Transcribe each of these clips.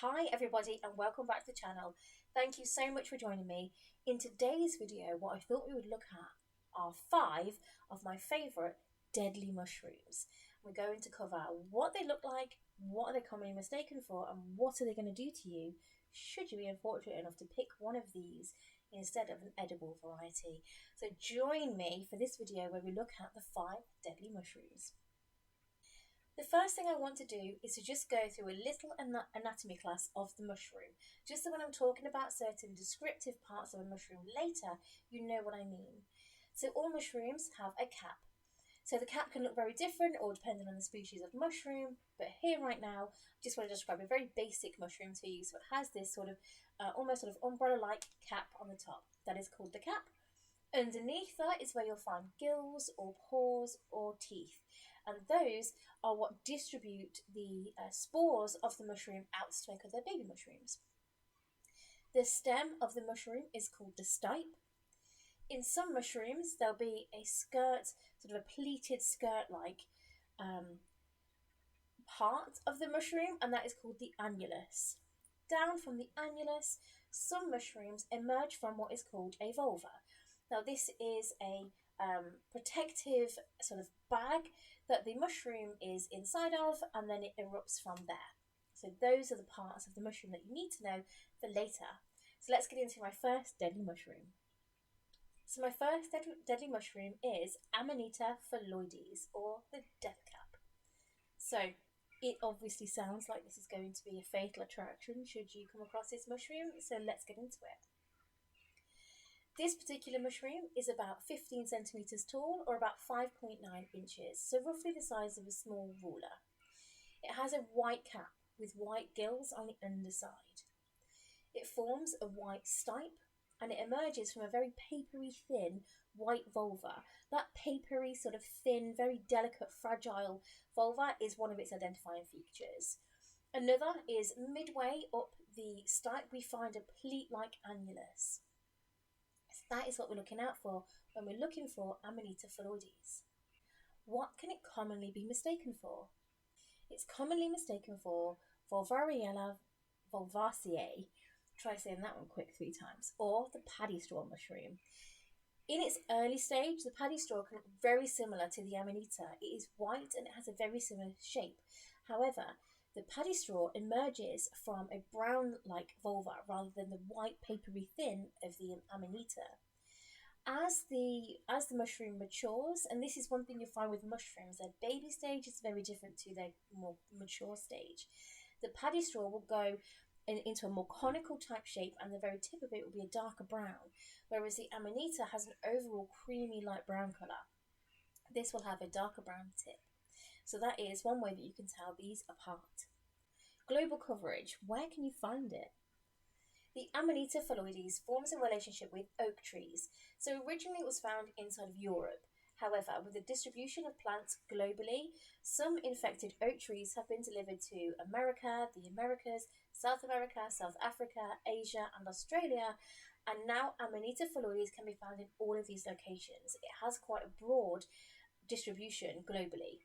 Hi everybody and welcome back to the channel. Thank you so much for joining me. In today's video, what I thought we would look at are 5 of my favourite deadly mushrooms. We're going to cover what they look like, what are they commonly mistaken for, and what are they going to do to you should you be unfortunate enough to pick one of these instead of an edible variety. So join me for this video where we look at the 5 deadly mushrooms. The first thing I want to do is to just go through a little anatomy class of the mushroom, just so when I'm talking about certain descriptive parts of a mushroom later, you know what I mean. So all mushrooms have a cap. So the cap can look very different or depending on the species of mushroom, but here right now, I just want to describe a very basic mushroom to you. So it has this sort of almost sort of umbrella-like cap on the top. That is called the cap. Underneath that is where you'll find gills or pores or teeth, and those are what distribute the spores of the mushroom out to make other baby mushrooms. The stem of the mushroom is called the stipe. In some mushrooms there'll be a skirt, sort of a pleated skirt-like part of the mushroom, and that is called the annulus. Down from the annulus, some mushrooms emerge from what is called a vulva. Now this is a protective sort of bag that the mushroom is inside of, and then it erupts from there. So those are the parts of the mushroom that you need to know for later. So let's get into my first deadly mushroom. So my first deadly mushroom is Amanita phalloides, or the death cap. So it obviously sounds like this is going to be a fatal attraction should you come across this mushroom, so let's get into it. This particular mushroom is about 15 centimetres tall, or about 5.9 inches, so roughly the size of a small ruler. It has a white cap with white gills on the underside. It forms a white stipe, and it emerges from a very papery thin white vulva. That papery, sort of thin, very delicate, fragile vulva is one of its identifying features. Another is midway up the stipe we find a pleat-like annulus. That is what we're looking out for when we're looking for Amanita phalloides. What can it commonly be mistaken for? It's commonly mistaken for Paoliello vulvaceae, try saying that one quick 3 times, or the paddy straw mushroom. In its early stage, the paddy straw can look very similar to the Amanita. It is white and it has a very similar shape. However, the paddy straw emerges from a brown-like vulva rather than the white papery thin of the Amanita. As the mushroom matures, and this is one thing you'll find with mushrooms, their baby stage is very different to their more mature stage. The paddy straw will go into a more conical type shape, and the very tip of it will be a darker brown, whereas the Amanita has an overall creamy light brown colour. This will have a darker brown tip. So that is one way that you can tell these apart. Global coverage, where can you find it? The Amanita phalloides forms a relationship with oak trees. So originally it was found inside of Europe. However, with the distribution of plants globally, some infected oak trees have been delivered to America, the Americas, South America, South Africa, Asia and Australia, and now Amanita phalloides can be found in all of these locations. It has quite a broad distribution globally.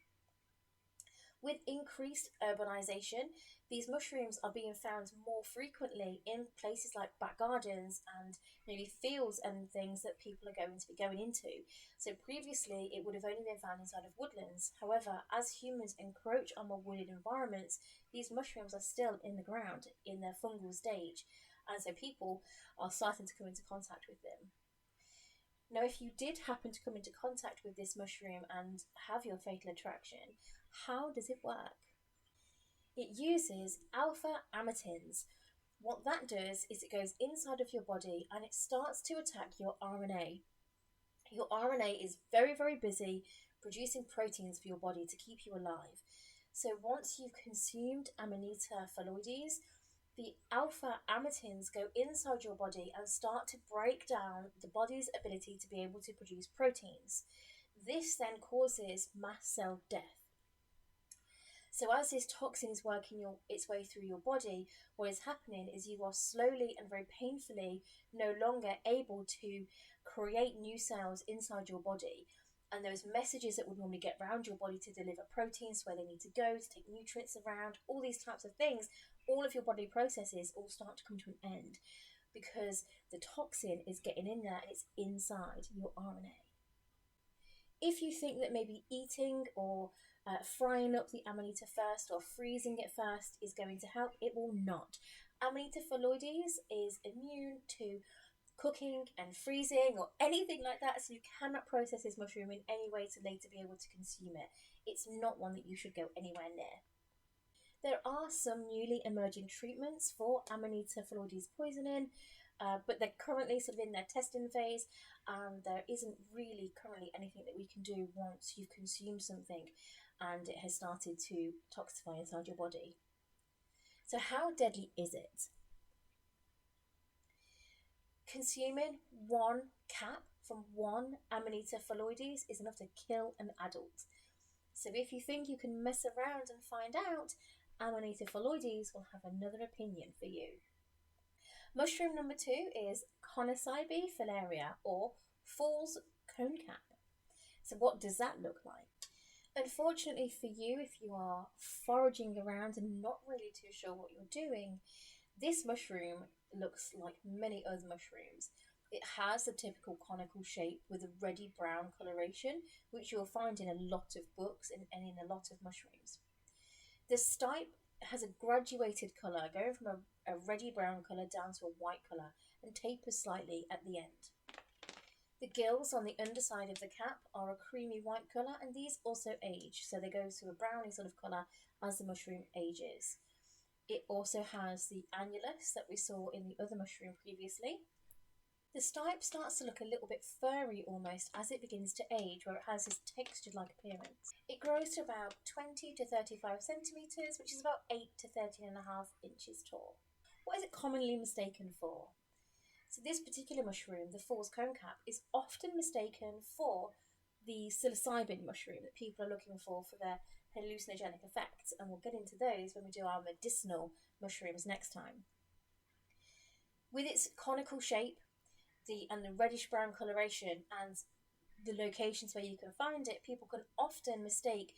With increased urbanisation, these mushrooms are being found more frequently in places like back gardens and maybe fields and things that people are going to be going into. So previously it would have only been found inside of woodlands. However, as humans encroach on more wooded environments, these mushrooms are still in the ground in their fungal stage, and so people are starting to come into contact with them. Now, if you did happen to come into contact with this mushroom and have your fatal attraction, how does it work? It uses alpha-amatins. What that does is it goes inside of your body and it starts to attack your RNA. Your RNA is very, very busy producing proteins for your body to keep you alive. So once you've consumed Amanita phalloides, the alpha-amatins go inside your body and start to break down the body's ability to be able to produce proteins. This then causes mast cell death. So as this toxin is working its way through your body, what is happening is you are slowly and very painfully no longer able to create new cells inside your body. And those messages that would normally get around your body to deliver proteins where they need to go, to take nutrients around, all these types of things all of your body processes all start to come to an end because the toxin is getting in there and it's inside your RNA. If you think that maybe eating or frying up the Amanita first or freezing it first is going to help, it will not. Amanita phalloides is immune to cooking and freezing or anything like that, so you cannot process this mushroom in any way to later be able to consume it. It's not one that you should go anywhere near. There are some newly emerging treatments for Amanita phalloides poisoning, but they're currently sort of in their testing phase, and there isn't really currently anything that we can do once you've consumed something and it has started to toxify inside your body. So how deadly is it? Consuming one cap from one Amanita phalloides is enough to kill an adult. So if you think you can mess around and find out, Amanita phalloides will have another opinion for you. Mushroom number 2 is Conocybe filaria, or fool's cone cap. So what does that look like? Unfortunately for you, if you are foraging around and not really too sure what you're doing, this mushroom looks like many other mushrooms. It has the typical conical shape with a reddy brown coloration, which you'll find in a lot of books and in a lot of mushrooms. The stipe has a graduated colour, going from a reddy brown colour down to a white colour, and tapers slightly at the end. The gills on the underside of the cap are a creamy white colour, and these also age, so they go to a browny sort of colour as the mushroom ages. It also has the annulus that we saw in the other mushroom previously. The stipe starts to look a little bit furry almost as it begins to age, where it has this textured-like appearance. It grows to about 20 to 35 centimetres, which is about 8 to 13.5 inches tall. What is it commonly mistaken for? So this particular mushroom, the fool's cone cap, is often mistaken for the psilocybin mushroom that people are looking for their hallucinogenic effects, and we'll get into those when we do our medicinal mushrooms next time. With its conical shape, the reddish brown coloration and the locations where you can find it, people can often mistake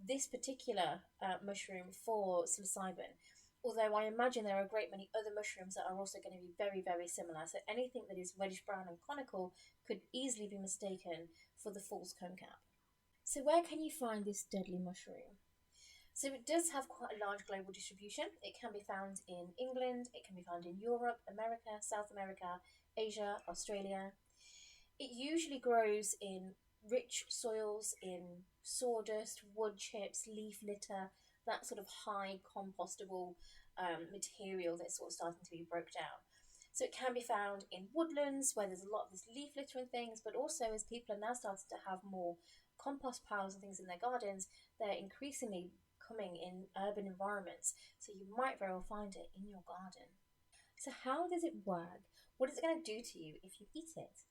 this particular mushroom for psilocybin. Although I imagine there are a great many other mushrooms that are also going to be very, very similar. So anything that is reddish brown and conical could easily be mistaken for the fool's cone cap. So where can you find this deadly mushroom? So it does have quite a large global distribution. It can be found in England, it can be found in Europe, America, South America, Asia, Australia. It usually grows in rich soils, in sawdust, wood chips, leaf litter, that sort of high compostable material that's sort of starting to be broke down. So it can be found in woodlands where there's a lot of this leaf litter and things, but also as people are now starting to have more compost piles and things in their gardens, they're increasingly coming in urban environments, so you might very well find it in your garden. So how does it work? What is it going to do to you if you eat it?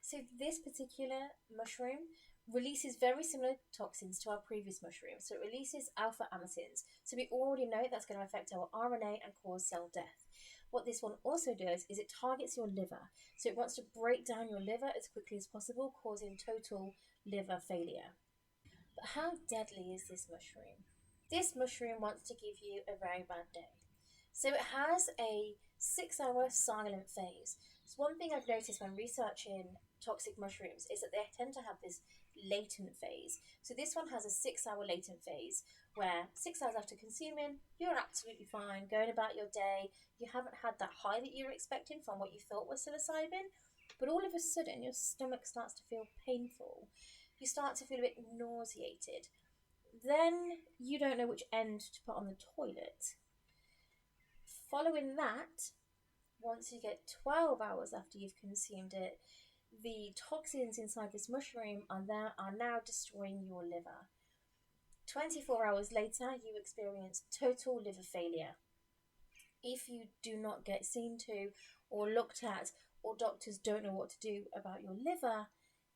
So this particular mushroom releases very similar toxins to our previous mushrooms. So it releases alpha amatins. So we already know that's going to affect our RNA and cause cell death. What this one also does is it targets your liver. So it wants to break down your liver as quickly as possible, causing total liver failure. But how deadly is this mushroom? This mushroom wants to give you a very bad day. So it has a 6-hour silent phase. So one thing I've noticed when researching toxic mushrooms is that they tend to have this latent phase. So this one has a 6-hour latent phase where 6 hours after consuming, you're absolutely fine, going about your day. You haven't had that high that you were expecting from what you thought was psilocybin, but all of a sudden your stomach starts to feel painful. You start to feel a bit nauseated. Then you don't know which end to put on the toilet. Following that, once you get 12 hours after you've consumed it, the toxins inside this mushroom are now destroying your liver. 24 hours later, you experience total liver failure. If you do not get seen to or looked at, or doctors don't know what to do about your liver,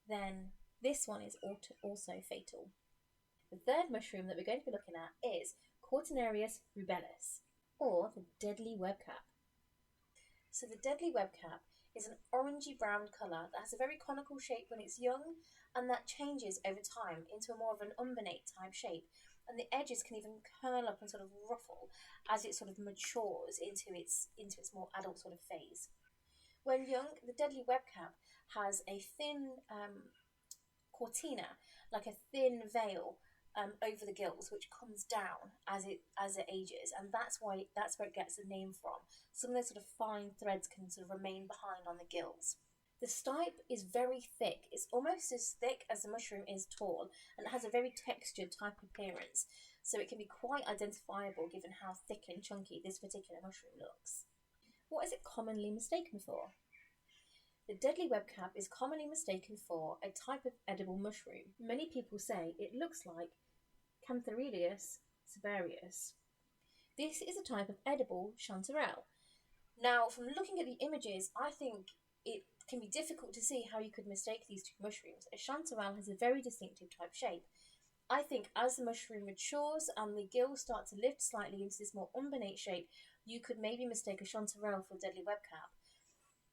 then this one is also fatal. The third mushroom that we're going to be looking at is Cortinarius rubellus, or the deadly webcap. So the deadly webcap is an orangey brown colour that has a very conical shape when it's young, and that changes over time into more of an umbonate type shape. and the edges can even curl up and sort of ruffle as it sort of matures into its more adult sort of phase. When young, the deadly webcap has a thin cortina, like a thin veil over the gills, which comes down as it ages, and that's where it gets the name from. Some of those sort of fine threads can sort of remain behind on the gills. The stipe is very thick. It's almost as thick as the mushroom is tall, and it has a very textured type appearance, so it can be quite identifiable given how thick and chunky this particular mushroom looks. What is it commonly mistaken for? The deadly webcap is commonly mistaken for a type of edible mushroom. Many people say it looks like Cantharidius sabarius. This is a type of edible chanterelle. Now, from looking at the images, I think it can be difficult to see how you could mistake these two mushrooms. A chanterelle has a very distinctive type shape. I think as the mushroom matures and the gills start to lift slightly into this more umbonate shape, you could maybe mistake a chanterelle for a deadly webcap.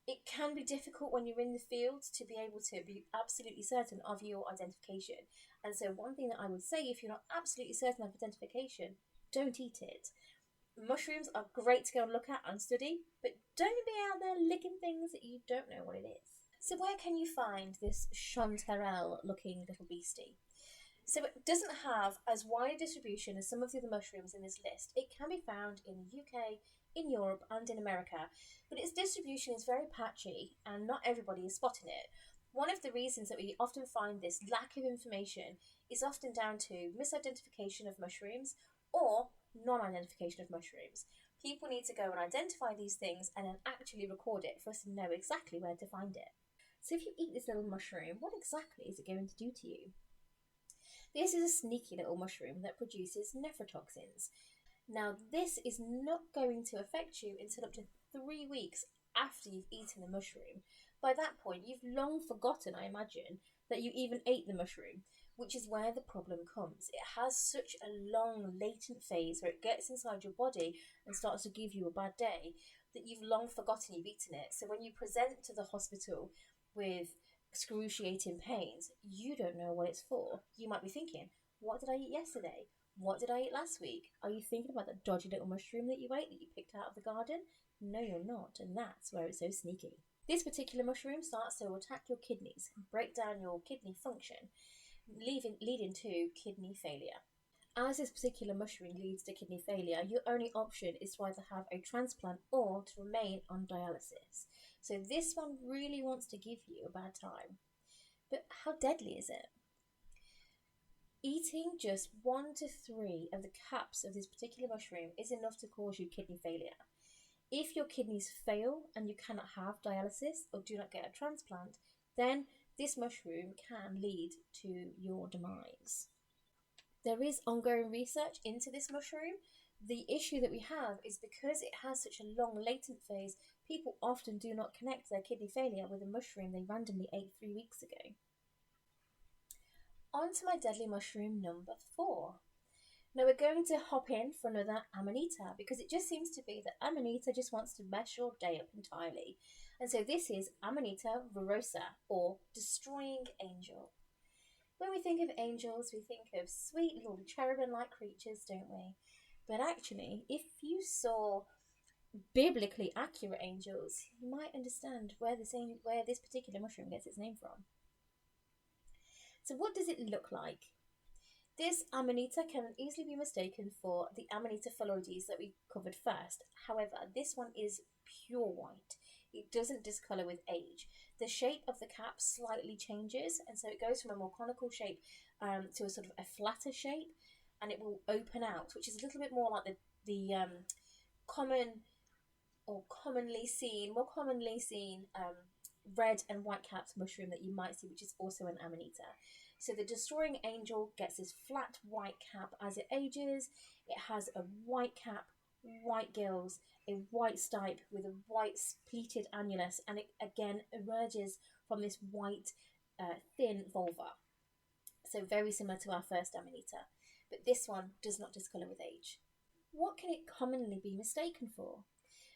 It can be difficult when you're in the field to be able to be absolutely certain of your identification. And so one thing that I would say, if you're not absolutely certain of identification, don't eat it. Mushrooms are great to go and look at and study, but don't be out there licking things that you don't know what it is. So where can you find this chanterelle looking little beastie? So it doesn't have as wide a distribution as some of the other mushrooms in this list. It can be found in the UK, in Europe and in America, but its distribution is very patchy and not everybody is spotting it. One of the reasons that we often find this lack of information is often down to misidentification of mushrooms or non-identification of mushrooms. People need to go and identify these things and then actually record it for us to know exactly where to find it. So if you eat this little mushroom, what exactly is it going to do to you? This is a sneaky little mushroom that produces nephrotoxins. Now, this is not going to affect you until up to 3 weeks after you've eaten the mushroom. By that point, you've long forgotten, I imagine, that you even ate the mushroom, which is where the problem comes. It has such a long latent phase where it gets inside your body and starts to give you a bad day that you've long forgotten you've eaten it. So when you present to the hospital with excruciating pains, you don't know what it's for. You might be thinking, what did I eat yesterday? What did I eat last week? Are you thinking about that dodgy little mushroom that you ate that you picked out of the garden? No, you're not, and that's where it's so sneaky. This particular mushroom starts to attack your kidneys, break down your kidney function, leading to kidney failure. As this particular mushroom leads to kidney failure, your only option is to either have a transplant or to remain on dialysis. So this one really wants to give you a bad time. But how deadly is it? Eating just 1 to 3 of the caps of this particular mushroom is enough to cause you kidney failure. If your kidneys fail and you cannot have dialysis or do not get a transplant, then this mushroom can lead to your demise. There is ongoing research into this mushroom. The issue that we have is because it has such a long latent phase, people often do not connect their kidney failure with a mushroom they randomly ate 3 weeks ago. On to my deadly mushroom number 4. Now we're going to hop in for another Amanita because it just seems to be that Amanita just wants to mess your day up entirely. And so this is Amanita virosa, or destroying angel. When we think of angels, we think of sweet little cherubim-like creatures, don't we? But actually, if you saw biblically accurate angels, you might understand where this particular mushroom gets its name from. So what does it look like? This Amanita can easily be mistaken for the Amanita phalloides that we covered first. However, this one is pure white. It doesn't discolour with age. The shape of the cap slightly changes, and so it goes from a more conical shape to a sort of a flatter shape, and it will open out, which is a little bit more like the more commonly seen red and white capped mushroom that you might see, which is also an Amanita. So the destroying angel gets this flat white cap as it ages. It has a white cap, white gills, a white stipe with a white pleated annulus, and it again emerges from this white thin vulva. So very similar to our first Amanita, but this one does not discolour with age. What can it commonly be mistaken for?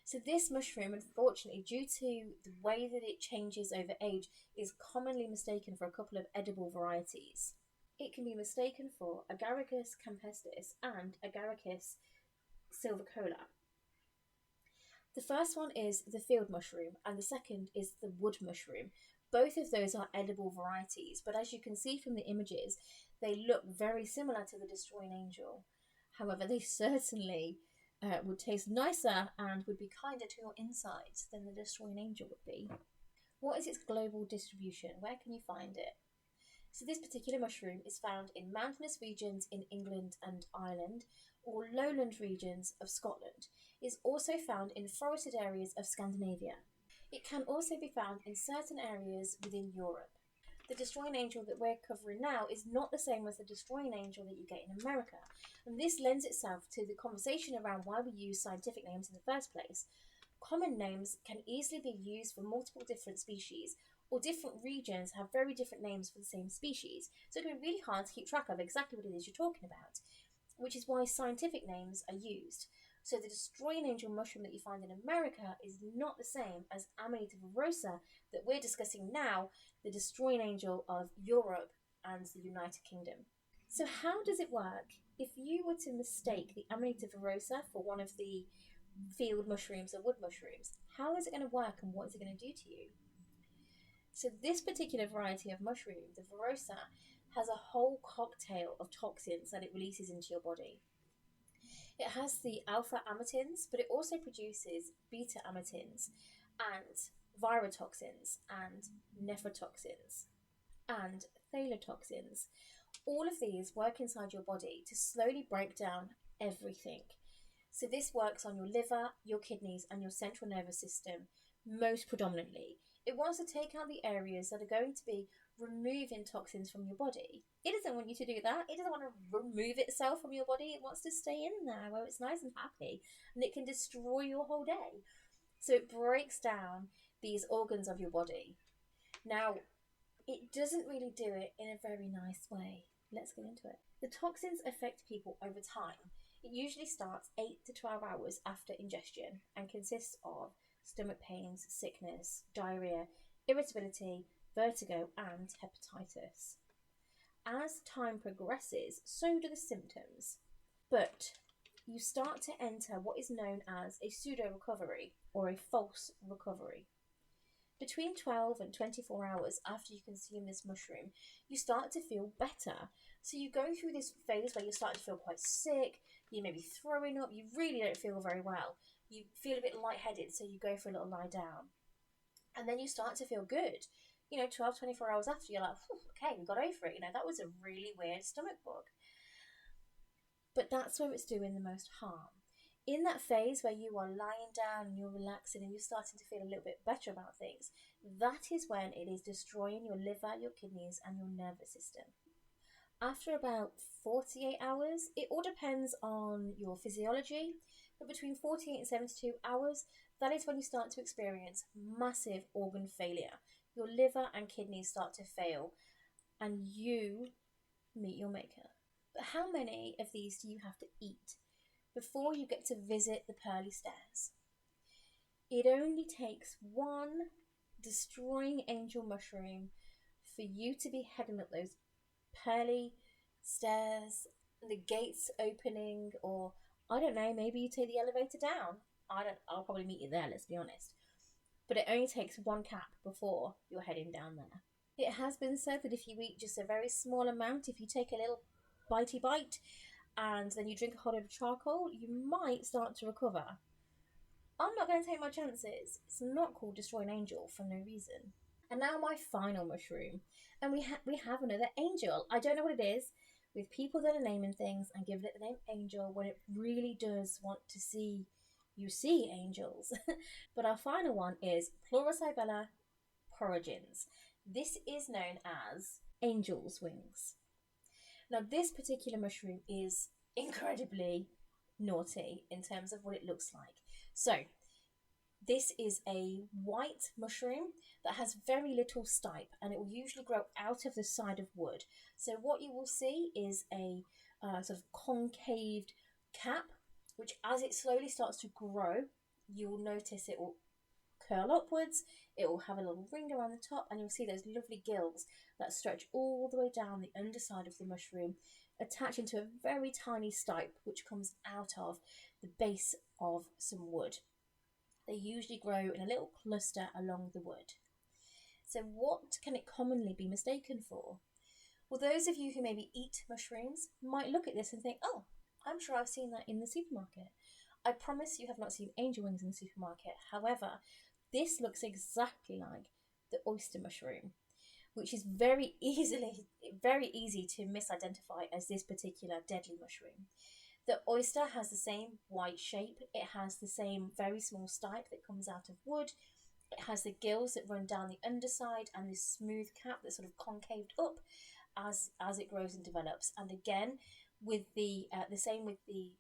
So this mushroom, unfortunately, due to the way that it changes over age, is commonly mistaken for a couple of edible varieties. It can be mistaken for Agaricus campestris and Agaricus silvicola. The first one is the field mushroom, and the second is the wood mushroom. Both of those are edible varieties, but as you can see from the images, they look very similar to the destroying angel. However, they certainly would taste nicer and would be kinder to your insides than the destroying angel would be. What is its global distribution? Where can you find it? So this particular mushroom is found in mountainous regions in England and Ireland, or lowland regions of Scotland. It is also found in forested areas of Scandinavia. It can also be found in certain areas within Europe. The destroying angel that we're covering now is not the same as the destroying angel that you get in America, and this lends itself to the conversation around why we use scientific names in the first place. Common names can easily be used for multiple different species, or different regions have very different names for the same species, so it can be really hard to keep track of exactly what it is you're talking about, which is why scientific names are used. So the destroying angel mushroom that you find in America is not the same as Amanita virosa that we're discussing now, the destroying angel of Europe and the United Kingdom. So how does it work? If you were to mistake the Amanita virosa for one of the field mushrooms or wood mushrooms, how is it going to work and what is it going to do to you? So this particular variety of mushroom, the virosa, has a whole cocktail of toxins that it releases into your body. It has the alpha amatins, but it also produces beta amatins and virotoxins and nephrotoxins and thalotoxins. All of these work inside your body to slowly break down everything. So this works on your liver, your kidneys, and your central nervous system most predominantly. It wants to take out the areas that are going to be removing toxins from your body. It doesn't want you to do that. It doesn't want to remove itself from your body. It wants to stay in there where it's nice and happy, and it can destroy your whole day. So it breaks down these organs of your body. Now, it doesn't really do it in a very nice way. Let's get into it. The toxins affect people over time. It usually starts 8 to 12 hours after ingestion and consists of stomach pains, sickness, diarrhea, irritability, vertigo, and hepatitis. As time progresses, so do the symptoms. But you start to enter what is known as a pseudo-recovery or a false recovery. Between 12 and 24 hours after you consume this mushroom, you start to feel better. So you go through this phase where you start to feel quite sick, you may be throwing up, you really don't feel very well. You feel a bit lightheaded, so you go for a little lie down. And then you start to feel good. 12, 24 hours after, you're like, okay, we got over it. That was a really weird stomach bug. But that's where it's doing the most harm. In that phase where you are lying down and you're relaxing and you're starting to feel a little bit better about things, that is when it is destroying your liver, your kidneys, and your nervous system. After about 48 hours, it all depends on your physiology, but between 48 and 72 hours, that is when you start to experience massive organ failure. Your liver and kidneys start to fail, and you meet your maker. But how many of these do you have to eat before you get to visit the pearly stairs? It only takes one destroying angel mushroom for you to be heading up those pearly stairs, the gates opening, or I don't know, maybe you take the elevator down. I'll probably meet you there, let's be honest. But it only takes one cap before you're heading down there. It has been said that if you eat just a very small amount, if you take a little bitey bite and then you drink a whole lot of charcoal, you might start to recover. I'm not going to take my chances. It's not called destroying angel for no reason. And now my final mushroom, and we have another angel. I don't know what it is with people that are naming things and giving it the name angel when it really does want to see you see angels. But our final one is Pluricybella porogens. This is known as angel's wings. Now this particular mushroom is incredibly naughty in terms of what it looks like. So this is a white mushroom that has very little stipe, and it will usually grow out of the side of wood. So what you will see is a sort of concaved cap, which as it slowly starts to grow, you will notice it will curl upwards, it will have a little ring around the top, and you'll see those lovely gills that stretch all the way down the underside of the mushroom, attaching to a very tiny stipe which comes out of the base of some wood. They usually grow in a little cluster along the wood. So what can it commonly be mistaken for? Well, those of you who maybe eat mushrooms might look at this and think, oh, I'm sure I've seen that in the supermarket. I promise you have not seen angel wings in the supermarket. However, this looks exactly like the oyster mushroom, which is very easy to misidentify as this particular deadly mushroom. The oyster has the same white shape. It has the same very small stipe that comes out of wood. It has the gills that run down the underside and this smooth cap that's sort of concaved up as it grows and develops. And again, with the same with the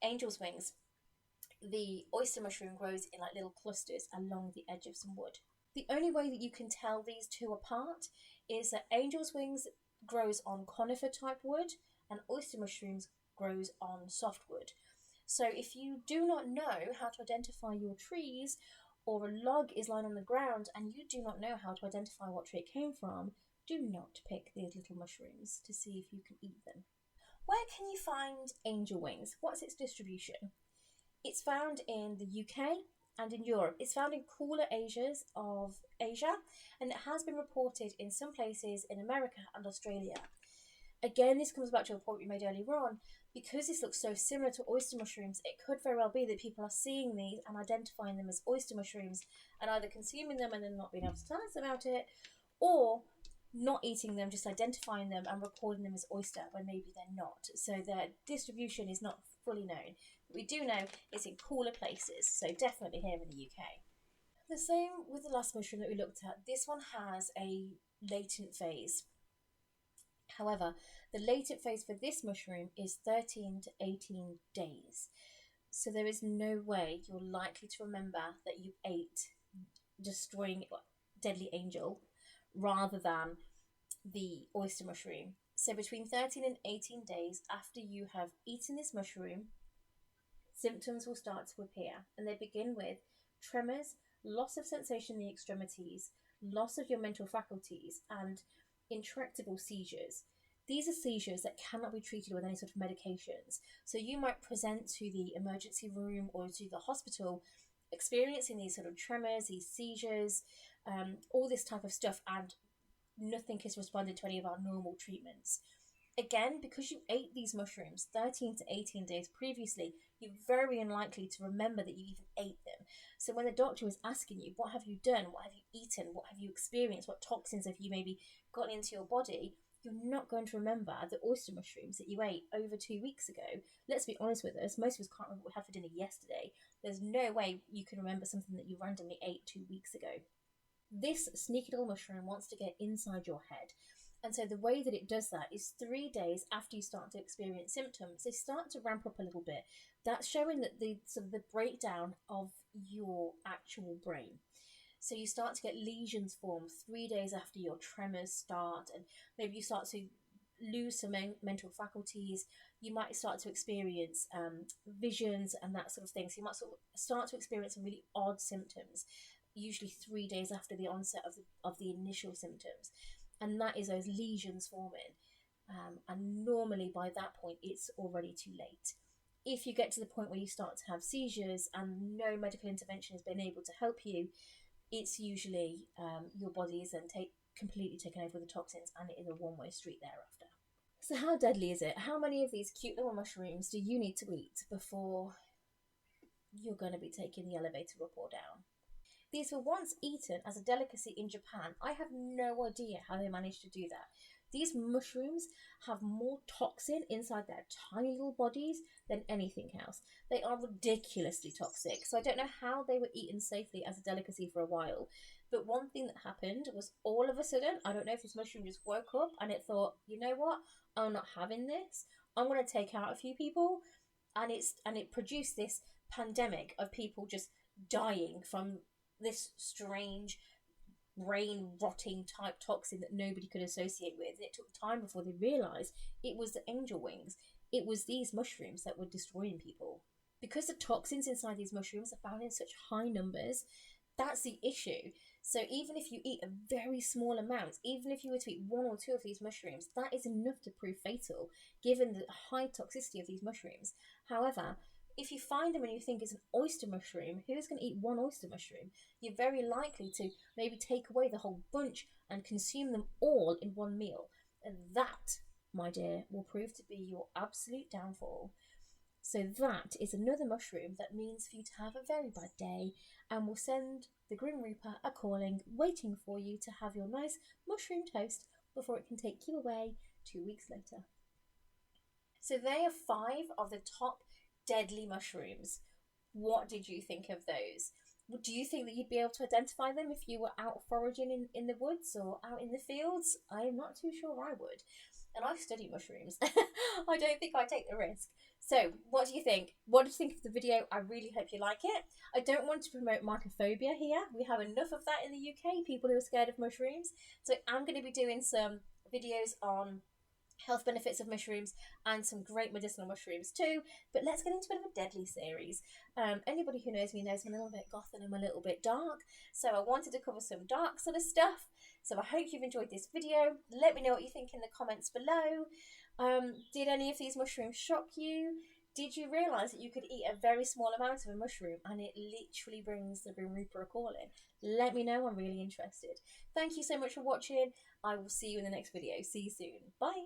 angel's wings, the oyster mushroom grows in like little clusters along the edge of some wood. The only way that you can tell these two apart is that angel's wings grows on conifer type wood and oyster mushrooms grows on softwood. So if you do not know how to identify your trees, or a log is lying on the ground and you do not know how to identify what tree it came from, do not pick these little mushrooms to see if you can eat them. Where can you find angel wings? What's its distribution? It's found in the UK and in Europe. It's found in cooler areas of Asia, and it has been reported in some places in America and Australia. Again, this comes back to a point we made earlier on. Because this looks so similar to oyster mushrooms, it could very well be that people are seeing these and identifying them as oyster mushrooms and either consuming them and then not being able to tell us about it, or not eating them, just identifying them and recording them as oyster when maybe they're not. So their distribution is not fully known. But we do know it's in cooler places, so definitely here in the UK. The same with the last mushroom that we looked at. This one has a latent phase. However, the latent phase for this mushroom is 13 to 18 days. So there is no way you're likely to remember that you ate destroying deadly angel rather than the oyster mushroom. So between 13 and 18 days after you have eaten this mushroom, symptoms will start to appear, and they begin with tremors, loss of sensation in the extremities, loss of your mental faculties, and intractable seizures. These are seizures that cannot be treated with any sort of medications. So you might present to the emergency room or to the hospital experiencing these sort of tremors, these seizures, all this type of stuff, and nothing has responded to any of our normal treatments. Again, because you ate these mushrooms 13 to 18 days previously, you're very unlikely to remember that you even ate them. So when the doctor is asking you, what have you done? What have you eaten? What have you experienced? What toxins have you maybe gotten into your body? You're not going to remember the oyster mushrooms that you ate over 2 weeks ago. Let's be honest with us, most of us can't remember what we had for dinner yesterday. There's no way you can remember something that you randomly ate 2 weeks ago. This sneaky little mushroom wants to get inside your head. And so the way that it does that is 3 days after you start to experience symptoms, they start to ramp up a little bit. That's showing that the breakdown of your actual brain. So you start to get lesions form 3 days after your tremors start, and maybe you start to lose some mental faculties. You might start to experience visions and that sort of thing. So you might start to experience some really odd symptoms, usually 3 days after the onset of the initial symptoms. And that is those lesions forming. And normally by that point, it's already too late. If you get to the point where you start to have seizures and no medical intervention has been able to help you, it's usually your body is then completely taken over with the toxins, and it is a one-way street thereafter. So how deadly is it? How many of these cute little mushrooms do you need to eat before you're going to be taking the elevator up or down? These were once eaten as a delicacy in Japan. I have no idea how they managed to do that. These mushrooms have more toxin inside their tiny little bodies than anything else. They are ridiculously toxic. So I don't know how they were eaten safely as a delicacy for a while. But one thing that happened was all of a sudden, I don't know if this mushroom just woke up and it thought, you know what? I'm not having this. I'm going to take out a few people. And it produced this pandemic of people just dying from this strange brain rotting type toxin that nobody could associate with. It took time before they realised it was the angel wings. It was these mushrooms that were destroying people. Because the toxins inside these mushrooms are found in such high numbers, That's the issue. So even if you eat a very small amount, even if you were to eat 1 or 2 of these mushrooms, that is enough to prove fatal, given the high toxicity of these mushrooms. However, if you find them and you think it's an oyster mushroom, who's going to eat 1 oyster mushroom? You're very likely to maybe take away the whole bunch and consume them all in one meal. And that, my dear, will prove to be your absolute downfall. So that is another mushroom that means for you to have a very bad day, and will send the Grim Reaper a calling, waiting for you to have your nice mushroom toast before it can take you away 2 weeks later. So they are 5 of the top deadly mushrooms. What did you think of those? Do you think that you'd be able to identify them if you were out foraging in the woods or out in the fields? I am not too sure I would. And I study mushrooms. I don't think I'd take the risk. So, what do you think? What did you think of the video? I really hope you like it. I don't want to promote mycophobia here. We have enough of that in the UK, people who are scared of mushrooms. So I'm going to be doing some videos on health benefits of mushrooms and some great medicinal mushrooms too. But let's get into a bit of a deadly series. Anybody who knows me knows I'm a little bit goth and I'm a little bit dark. So I wanted to cover some dark sort of stuff. So I hope you've enjoyed this video. Let me know what you think in the comments below. Did any of these mushrooms shock you? Did you realise that you could eat a very small amount of a mushroom and it literally brings the Grim Reaper a calling? Let me know, I'm really interested. Thank you so much for watching. I will see you in the next video. See you soon. Bye.